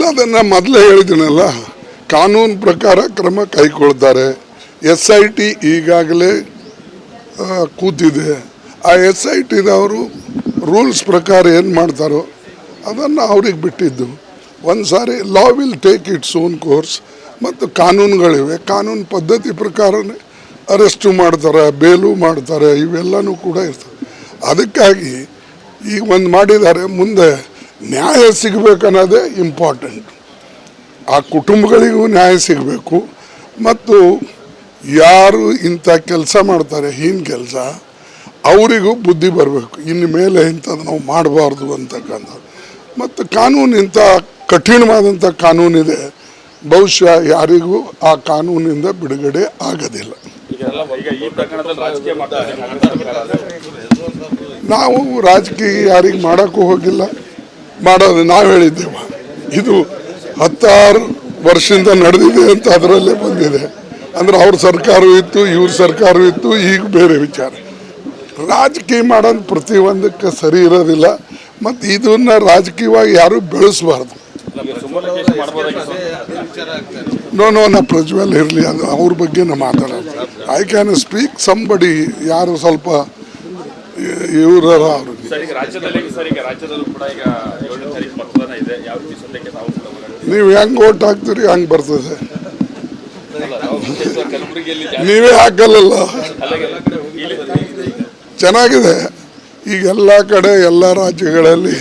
ಅದನ್ನು ಮೊದಲೇ ಹೇಳಿದ್ದೀನಲ್ಲ, ಕಾನೂನು ಪ್ರಕಾರ ಕ್ರಮ ಕೈಗೊಳ್ತಾರೆ. SIT ಈಗಾಗಲೇ ಕೂತಿದೆ. ಆ SITದವರು ರೂಲ್ಸ್ ಪ್ರಕಾರ ಏನು ಮಾಡ್ತಾರೋ ಅದನ್ನು ಅವ್ರಿಗೆ ಬಿಟ್ಟಿದ್ದು. ಒಂದು ಸಾರಿ law will take its own course. ಮತ್ತು ಕಾನೂನುಗಳಿವೆ, ಕಾನೂನು ಪದ್ಧತಿ ಪ್ರಕಾರನೇ ಅರೆಸ್ಟು ಮಾಡ್ತಾರೆ, ಬೇಲು ಮಾಡ್ತಾರೆ, ಇವೆಲ್ಲನೂ ಕೂಡ ಇರ್ತವೆ. ಅದಕ್ಕಾಗಿ ಈಗ ಒಂದು ಮಾಡಿದ್ದಾರೆ, ಮುಂದೆ ನ್ಯಾಯ ಸಿಗಬೇಕನ್ನೋದೇ ಇಂಪಾರ್ಟೆಂಟ್. ಆ ಕುಟುಂಬಗಳಿಗೂ ನ್ಯಾಯ ಸಿಗಬೇಕು ಮತ್ತು ಯಾರು ಇಂಥ ಕೆಲಸ ಮಾಡ್ತಾರೆ ಹೀನ ಕೆಲಸ ಅವರಿಗೂ ಬುದ್ಧಿ ಬರಬೇಕು. ಇನ್ನು ಮೇಲೆ ಇಂಥದ್ದು ನಾವು ಮಾಡಬಾರ್ದು ಅಂತಕ್ಕಂಥ. ಮತ್ತು ಕಾನೂನು ಇಂಥ ಕಠಿಣವಾದಂಥ ಕಾನೂನಿದೆ, ಬಹುಶಃ ಯಾರಿಗೂ ಆ ಕಾನೂನಿಂದ ಬಿಡುಗಡೆ ಆಗೋದಿಲ್ಲ. ನಾವು ರಾಜಕೀಯ ಯಾರಿಗೆ ಮಾಡೋಕ್ಕೂ ಹೋಗಿಲ್ಲ, ಮಾಡೋದು ನಾವು ಹೇಳಿದ್ದೇವೆ. ಇದು 16 ವರ್ಷದಿಂದ ನಡೆದಿದೆ ಅಂತ ಅದರಲ್ಲೇ ಬಂದಿದೆ. ಅಂದರೆ ಅವ್ರ ಸರ್ಕಾರವೂ ಇತ್ತು, ಇವ್ರ ಸರ್ಕಾರವೂ ಇತ್ತು, ಈಗ ಬೇರೆ ವಿಚಾರ. ರಾಜಕೀಯ ಮಾಡೋದು ಪ್ರತಿಯೊಂದಕ್ಕೆ ಸರಿ ಇರೋದಿಲ್ಲ. ಮತ್ತು ಇದನ್ನು ರಾಜಕೀಯವಾಗಿ ಯಾರೂ ಬೆಳೆಸಬಾರ್ದು. ನಾ ಪ್ರಜ್ವಲ್ ಇರಲಿ, ಅದು ಅವ್ರ ಬಗ್ಗೆ ನಾ ಮಾತಾಡೋದು. ಐ ಕ್ಯಾನ್ ಸ್ಪೀಕ್ ಸಂಬಡಿ ಯಾರು ಸ್ವಲ್ಪ ಇವರ ನೀವು ಹೆಂಗೆ ಓಟ್ ಹಾಕ್ತೀರಿ ಹಂಗೆ ಬರ್ತದೆ. ನೀವೇ ಹಾಕಲ್ಲ. ಚೆನ್ನಾಗಿದೆ. ಈಗ ಎಲ್ಲ ಕಡೆ ಎಲ್ಲ ರಾಜ್ಯಗಳಲ್ಲಿ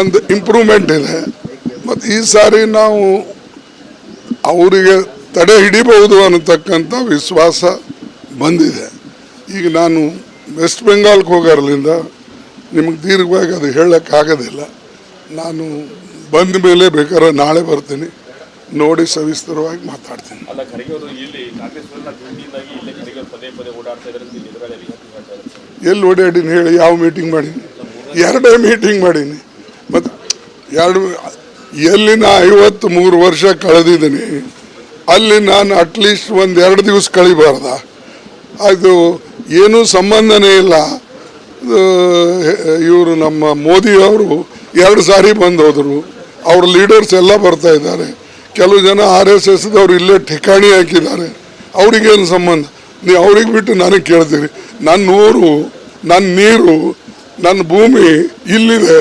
ಒಂದು ಇಂಪ್ರೂವ್ಮೆಂಟ್ ಇದೆ. ಮತ್ತು ಈ ಸಾರಿ ನಾವು ಅವರಿಗೆ ತಡೆ ಹಿಡಿಬಹುದು ಅನ್ನತಕ್ಕಂಥ ವಿಶ್ವಾಸ ಬಂದಿದೆ. ಈಗ ನಾನು ವೆಸ್ಟ್ ಬೆಂಗಾಲ್ಗೆ ಹೋಗೋದ್ರಿಂದ ನಿಮಗೆ ದೀರ್ಘವಾಗಿ ಅದು ಹೇಳೋಕ್ಕಾಗೋದಿಲ್ಲ. ನಾನು ಬಂದ ಮೇಲೆ ಬೇಕಾದ್ರೆ ನಾಳೆ ಬರ್ತೀನಿ, ನೋಡಿ ಸವಿಸ್ತರವಾಗಿ ಮಾತಾಡ್ತೀನಿ. ಎಲ್ಲಿ ಓಡಾಡೀನಿ ಹೇಳಿ? ಯಾವ ಮೀಟಿಂಗ್ ಮಾಡೀನಿ? 2 ಮೀಟಿಂಗ್ ಮಾಡೀನಿ. ಮತ್ತು ಎಲ್ಲಿ ನಾ 53 ವರ್ಷ ಕಳೆದಿದ್ದೀನಿ, ಅಲ್ಲಿ ನಾನು ಅಟ್ಲೀಸ್ಟ್ 1-2 ದಿವಸ ಕಳಿಬಾರ್ದ? ಅದು ಏನೂ ಸಂಬಂಧನೇ ಇಲ್ಲ. ಇವರು ನಮ್ಮ ಮೋದಿಯವರು 2 ಸಾರಿ ಬಂದು ಹೋದರು. ಅವ್ರ ಲೀಡರ್ಸ್ ಎಲ್ಲ ಬರ್ತಾ ಇದ್ದಾರೆ. ಕೆಲವು ಜನ RSSದವ್ರು ಇಲ್ಲೇ ಠಿಕಾಣಿ ಹಾಕಿದ್ದಾರೆ. ಅವ್ರಿಗೇನು ಸಂಬಂಧ? ನೀವು ಅವ್ರಿಗೆ ಬಿಟ್ಟು ನನಗೆ ಕೇಳ್ತೀರಿ. ನನ್ನ ಊರು, ನನ್ನ ನೀರು, ನನ್ನ ಭೂಮಿ ಇಲ್ಲಿದೆ.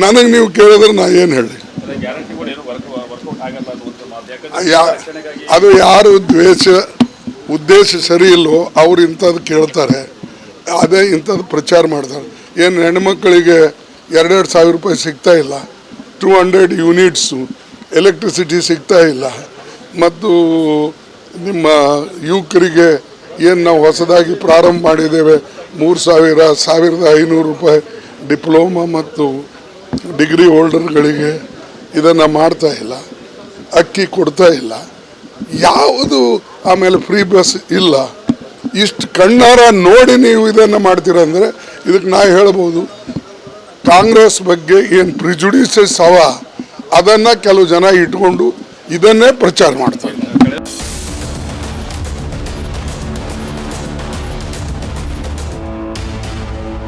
ನನಗೆ ನೀವು ಕೇಳಿದ್ರೆ ನಾ ಏನು ಹೇಳಿ? ಅದು ಯಾರು ಉದ್ದೇಶ ಸರಿ ಇಲ್ವೋ ಅವ್ರು ಇಂಥದ್ದು ಕೇಳ್ತಾರೆ, ಅದೇ ಇಂಥದ್ದು ಪ್ರಚಾರ ಮಾಡ್ತಾರೆ. ಏನು ಹೆಣ್ಮಕ್ಳಿಗೆ 2-2 ಸಾವಿರ ರೂಪಾಯಿ ಸಿಗ್ತಾ ಇಲ್ಲ, 200 ಯೂನಿಟ್ಸು ಎಲೆಕ್ಟ್ರಿಸಿಟಿ ಸಿಗ್ತಾ ಇಲ್ಲ, ಮತ್ತು ನಿಮ್ಮ ಯುವಕರಿಗೆ ಏನು ನಾವು ಹೊಸದಾಗಿ ಪ್ರಾರಂಭ ಮಾಡಿದ್ದೇವೆ 1,500 ರೂಪಾಯಿ ಡಿಪ್ಲೊಮಾ ಮತ್ತು ಡಿಗ್ರಿ ಹೋಲ್ಡರ್ಗಳಿಗೆ ಇದನ್ನು ಮಾಡ್ತಾ ಇಲ್ಲ, ಅಕ್ಕಿ ಕೊಡ್ತಾ ಇಲ್ಲ, ಯಾವುದು. ಆಮೇಲೆ ಫ್ರೀ ಬಸ್ ಇಲ್ಲ. ಇಷ್ಟು ಕಣ್ಣಾರ ನೋಡಿ ನೀವು ಇದನ್ನು ಮಾಡ್ತೀರಂದರೆ ಇದಕ್ಕೆ ನಾ ಹೇಳ್ಬೋದು, ಕಾಂಗ್ರೆಸ್ ಬಗ್ಗೆ ಏನು ಪ್ರಿಜುಡಿಸಸ್ ಅವ ಅದನ್ನು ಕೆಲವು ಜನ ಇಟ್ಕೊಂಡು ಇದನ್ನೇ ಪ್ರಚಾರ ಮಾಡ್ತಾರೆ.